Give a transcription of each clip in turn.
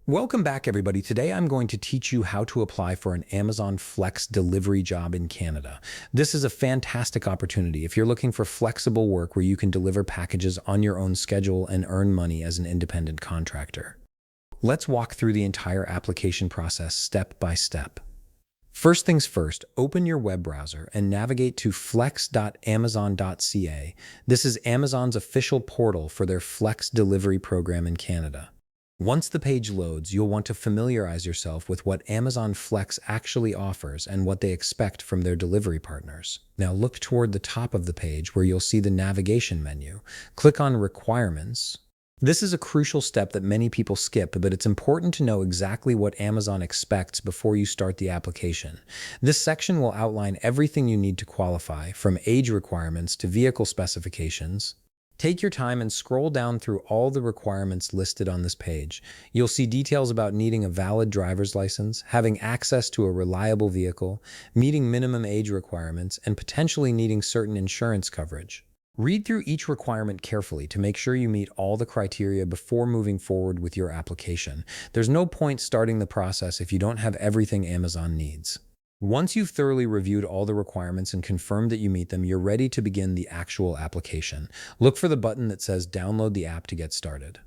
Welcome back, everybody. Today I'm going to teach you how to apply for an Amazon Flex delivery job in Canada. This is a fantastic opportunity if you're looking for flexible work where you can deliver packages on your own schedule and earn money as an independent contractor. Let's walk through the entire application process step by step. First things first, open your web browser and navigate to flex.amazon.ca. This is Amazon's official portal for their Flex delivery program in Canada. Once the page loads, you'll want to familiarize yourself with what Amazon Flex actually offers and what they expect from their delivery partners. Now look toward the top of the page where you'll see the navigation menu. Click on Requirements. This is a crucial step that many people skip, but it's important to know exactly what Amazon expects before you start the application. This section will outline everything you need to qualify, from age requirements to vehicle specifications. Take your time and scroll down through all the requirements listed on this page. You'll see details about needing a valid driver's license, having access to a reliable vehicle, meeting minimum age requirements, and potentially needing certain insurance coverage. Read through each requirement carefully to make sure you meet all the criteria before moving forward with your application. There's no point starting the process if you don't have everything Amazon needs. Once you've thoroughly reviewed all the requirements and confirmed that you meet them, you're ready to begin the actual application. Look for the button that says Download the app to get started.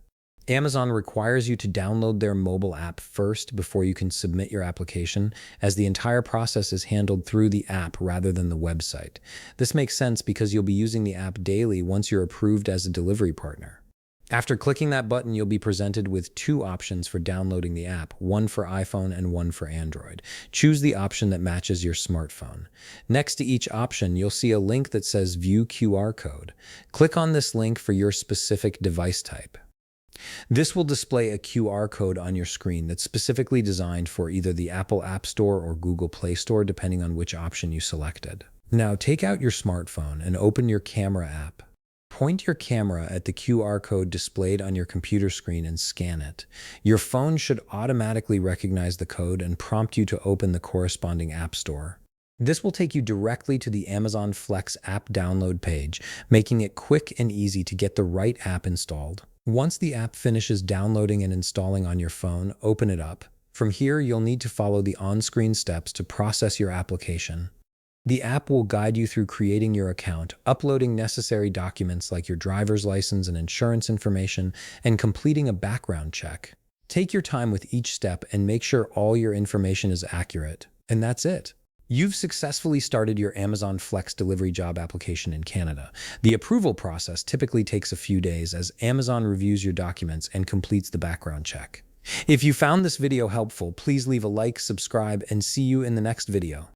Amazon requires you to download their mobile app first before you can submit your application, as the entire process is handled through the app rather than the website. This makes sense because you'll be using the app daily once you're approved as a delivery partner. After clicking that button, you'll be presented with two options for downloading the app, one for iPhone and one for Android. Choose the option that matches your smartphone. Next to each option, you'll see a link that says View QR Code. Click on this link for your specific device type. This will display a QR code on your screen that's specifically designed for either the Apple App Store or Google Play Store, depending on which option you selected. Now, take out your smartphone and open your camera app. Point your camera at the QR code displayed on your computer screen and scan it. Your phone should automatically recognize the code and prompt you to open the corresponding app store. This will take you directly to the Amazon Flex app download page, making it quick and easy to get the right app installed. Once the app finishes downloading and installing on your phone, open it up. From here, you'll need to follow the on-screen steps to process your application. The app will guide you through creating your account, uploading necessary documents like your driver's license and insurance information, and completing a background check. Take your time with each step and make sure all your information is accurate. And that's it. You've successfully started your Amazon Flex delivery job application in Canada. The approval process typically takes a few days as Amazon reviews your documents and completes the background check. If you found this video helpful, please leave a like, subscribe, and see you in the next video.